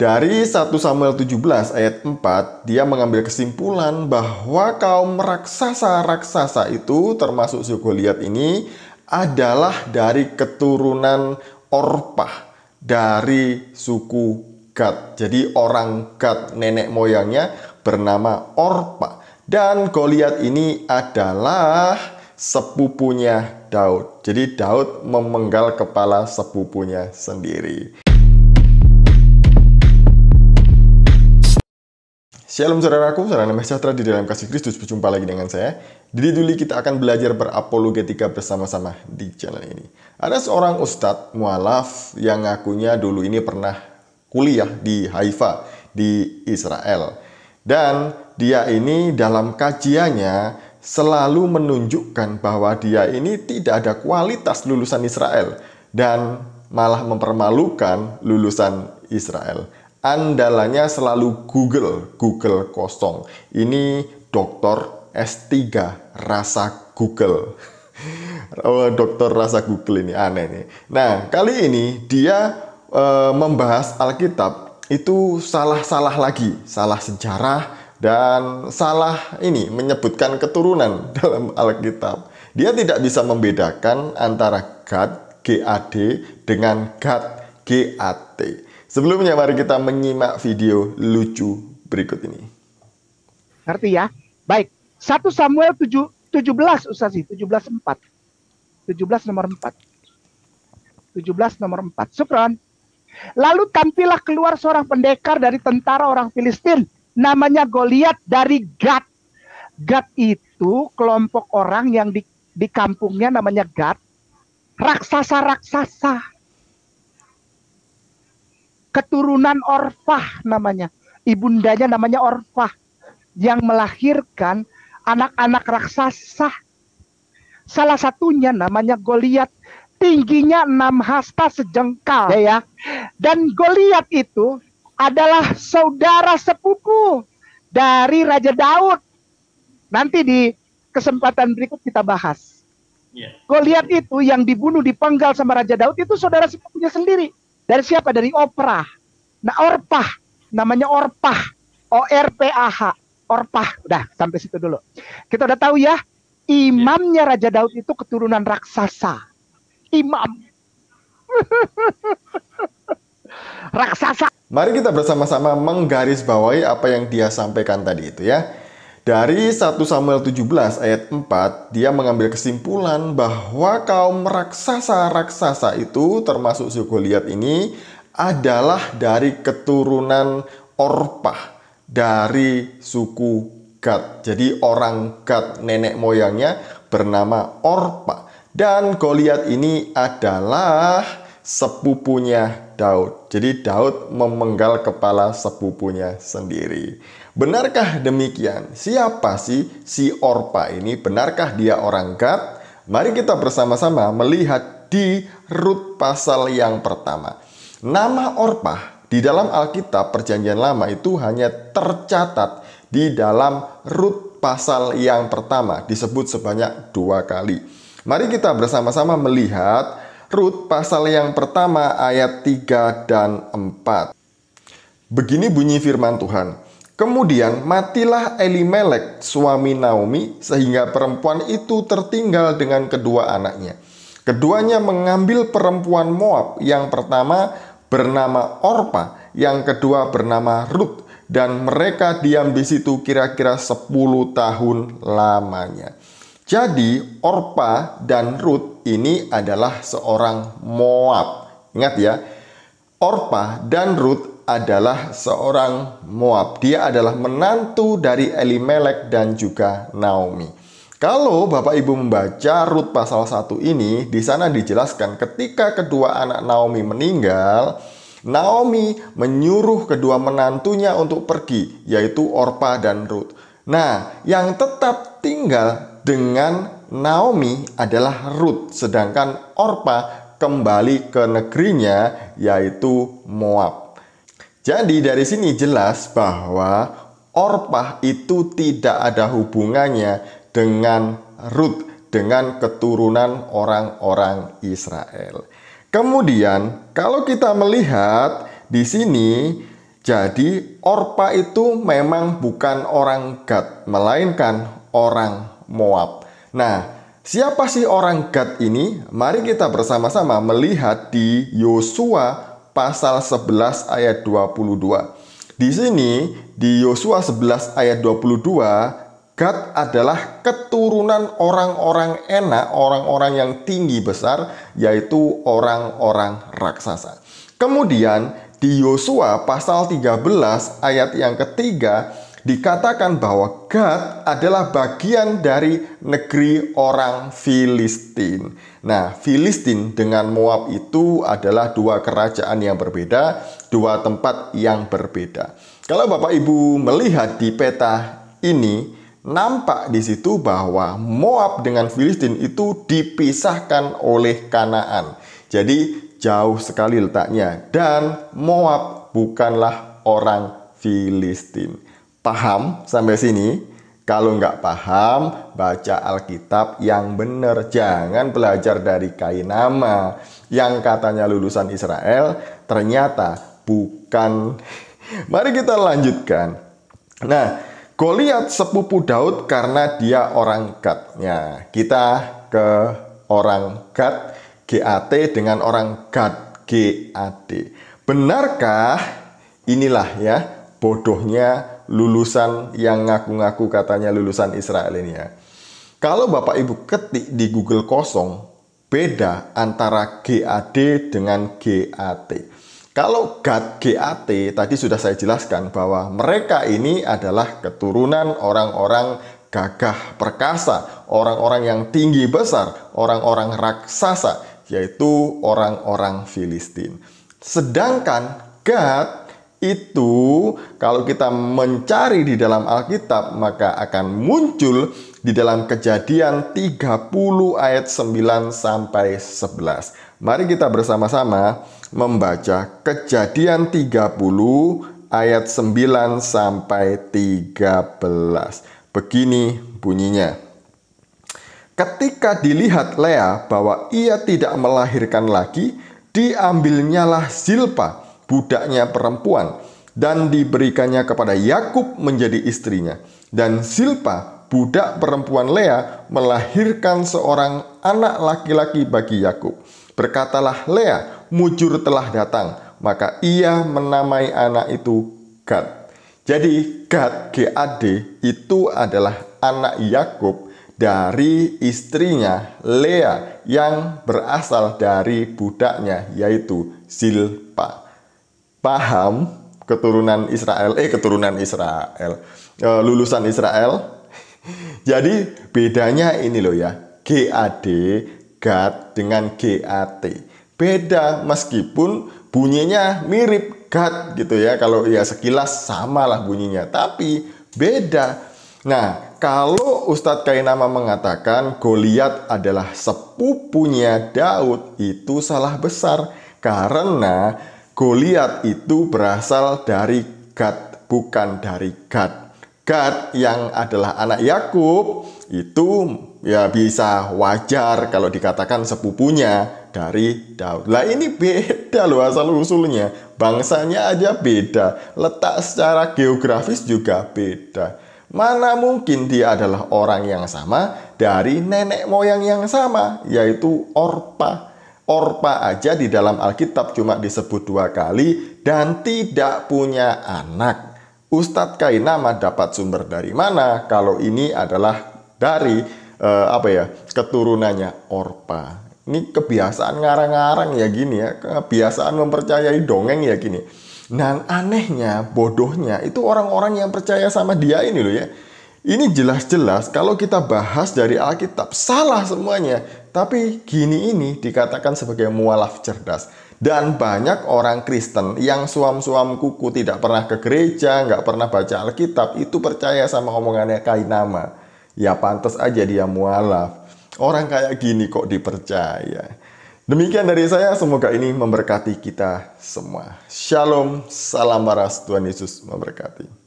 Dari 1 Samuel 17 ayat 4, dia mengambil kesimpulan bahwa kaum raksasa-raksasa itu, termasuk si Goliat ini, adalah dari keturunan Orpah, dari suku Gad. Jadi orang Gad, nenek moyangnya bernama Orpah. Dan Goliat ini adalah sepupunya Daud. Jadi Daud memenggal kepala sepupunya sendiri. Shalom saudaraku, salam damai sejahtera di dalam kasih Kristus. Berjumpa lagi dengan saya. Di Duli kita akan belajar berapologetika bersama-sama di channel ini. Ada seorang ustadz mualaf yang ngakunya dulu ini pernah kuliah di Haifa di Israel. Dan dia ini dalam kajiannya selalu menunjukkan bahwa dia ini tidak ada kualitas lulusan Israel dan malah mempermalukan lulusan Israel. Andalannya selalu Google kosong. Ini doktor S3 rasa Google. Dokter rasa Google ini aneh nih. Nah, kali ini dia membahas Alkitab itu salah lagi, salah sejarah dan salah ini menyebutkan keturunan dalam Alkitab. Dia tidak bisa membedakan antara Gad, G-A-D dengan Gad, G-A-T. Sebelumnya mari kita menyimak video lucu berikut ini. Ngerti ya? Baik. 1 Samuel 17 Ustazi, 17 nomor 4. 17 nomor 4. Sukron. Lalu tampillah keluar seorang pendekar dari tentara orang Filistin, namanya Goliat dari Gad. Gad itu kelompok orang yang di kampungnya namanya Gad, raksasa-raksasa. Keturunan Orpah namanya. Ibundanya namanya Orpah. Yang melahirkan anak-anak raksasa. Salah satunya namanya Goliat. Tingginya 6 hasta sejengkal. Ya. Dan Goliat itu adalah saudara sepupu dari Raja Daud. Nanti di kesempatan berikut kita bahas. Goliat itu yang dibunuh, dipenggal sama Raja Daud itu saudara sepupunya sendiri. Dari siapa? Dari Orpah. Nah, Orpah. Namanya Orpah. O-R-P-A-H. Orpah. Udah, sampai situ dulu. Kita udah tahu ya, imamnya Raja Daud itu keturunan raksasa. Imam. Raksasa. Mari kita bersama-sama menggarisbawahi apa yang dia sampaikan tadi itu ya. Dari 1 Samuel 17 ayat 4, dia mengambil kesimpulan bahwa kaum raksasa-raksasa itu, termasuk si Goliat ini, adalah dari keturunan Orpah, dari suku Gad. Jadi orang Gad, nenek moyangnya bernama Orpah. Dan Goliat ini adalah sepupunya Daud. Jadi Daud memenggal kepala sepupunya sendiri. Benarkah demikian? Siapa sih si Orpah ini? Benarkah dia orang Gad? Mari kita bersama-sama melihat di Rut pasal yang pertama. Nama Orpah di dalam Alkitab Perjanjian Lama itu hanya tercatat di dalam Rut pasal yang pertama. Disebut sebanyak 2 kali. Mari kita bersama-sama melihat Rut pasal yang pertama ayat 3 dan 4. Begini bunyi firman Tuhan. Kemudian matilah Elimelek suami Naomi sehingga perempuan itu tertinggal dengan kedua anaknya. Keduanya mengambil perempuan Moab, yang pertama bernama Orpah, yang kedua bernama Rut, dan mereka diam di situ kira-kira 10 tahun lamanya. Jadi Orpah dan Rut ini adalah seorang Moab. Ingat ya, Orpah dan Rut adalah seorang Moab. Dia adalah menantu dari Elimelek dan juga Naomi. Kalau Bapak Ibu membaca Rut pasal 1 ini, di sana dijelaskan ketika kedua anak Naomi meninggal, Naomi menyuruh kedua menantunya untuk pergi, yaitu Orpah dan Rut. Nah, yang tetap tinggal dengan Naomi adalah Rut, sedangkan Orpah kembali ke negerinya, yaitu Moab. Jadi dari sini jelas bahwa Orpah itu tidak ada hubungannya dengan Rut, dengan keturunan orang-orang Israel. Kemudian kalau kita melihat di sini Jadi Orpa itu memang bukan orang Gad, melainkan orang Moab. Nah, siapa sih orang Gad ini? Mari kita bersama-sama melihat di Yosua pasal 11 ayat 22. Di sini di Yosua 11 ayat 22, Gad adalah keturunan orang-orang enak, orang-orang yang tinggi besar, yaitu orang-orang raksasa. Kemudian di Yosua pasal 13 ayat yang ketiga dikatakan bahwa Gad adalah bagian dari negeri orang Filistin. Nah, Filistin dengan Moab itu adalah dua kerajaan yang berbeda, dua tempat yang berbeda. Kalau Bapak Ibu melihat di peta ini, nampak di situ bahwa Moab dengan Filistin itu dipisahkan oleh Kanaan. Jadi jauh sekali letaknya, dan Moab bukanlah orang Filistin. Paham sampai sini? Kalau nggak paham, baca Alkitab yang benar. Jangan belajar dari Kainama yang katanya lulusan Israel, ternyata bukan. Mari kita lanjutkan. Nah, Goliat sepupu Daud karena dia orang Gad. Ya, kita ke orang Gad, GAT dengan orang Gad, GAD. Benarkah inilah ya bodohnya lulusan yang ngaku-ngaku katanya lulusan Israel ini ya. Kalau Bapak Ibu ketik di Google kosong, beda antara GAD dengan GAT. Kalau Gad, GAT tadi sudah saya jelaskan bahwa mereka ini adalah keturunan orang-orang gagah perkasa, orang-orang yang tinggi besar, orang-orang raksasa, yaitu orang-orang Filistin. Sedangkan Gad itu kalau kita mencari di dalam Alkitab maka akan muncul di dalam Kejadian 30 ayat 9 sampai 11. Mari kita bersama-sama membaca Kejadian 30 ayat 9 sampai 13. Begini bunyinya. Ketika dilihat Lea bahwa ia tidak melahirkan lagi, diambilnyalah Zilpa, budaknya perempuan, dan diberikannya kepada Yakub menjadi istrinya. Dan Zilpa, budak perempuan Lea, melahirkan seorang anak laki-laki bagi Yakub. Berkatalah Lea, mujur telah datang, maka ia menamai anak itu Gad. Jadi Gad, GAD, itu adalah anak Yakub dari istrinya Lea yang berasal dari budaknya yaitu Zilpa. Paham? Lulusan Israel. Jadi bedanya ini loh ya, GAD, Gad dengan GAT. Beda meskipun bunyinya mirip Gad gitu ya. Kalau ya sekilas samalah bunyinya, tapi beda. Nah, kalau Ustadz Kainama mengatakan Goliat adalah sepupunya Daud, itu salah besar. Karena Goliat itu berasal dari Gad, bukan dari Gad. Gad yang adalah anak Yakub itu ya bisa wajar kalau dikatakan sepupunya dari Daud. Lah ini beda loh asal usulnya. Bangsanya aja beda. Letak secara geografis juga beda. Mana mungkin dia adalah orang yang sama dari nenek moyang yang sama, yaitu Orpa. Orpa aja di dalam Alkitab cuma disebut 2 kali dan tidak punya anak. Ustadz Kainama dapat sumber dari mana kalau ini adalah dari keturunannya Orpa. Ini kebiasaan ngarang-ngarang ya gini ya, kebiasaan mempercayai dongeng ya gini. Nah anehnya, bodohnya itu orang-orang yang percaya sama dia ini loh ya. Ini jelas-jelas kalau kita bahas dari Alkitab salah semuanya. Tapi gini ini dikatakan sebagai mualaf cerdas. Dan banyak orang Kristen yang suam-suam kuku tidak pernah ke gereja, nggak pernah baca Alkitab, itu percaya sama omongannya Kainama. Ya pantas aja dia mualaf. Orang kayak gini kok dipercaya. Demikian dari saya, semoga ini memberkati kita semua. Shalom, salam waras, Tuhan Yesus memberkati.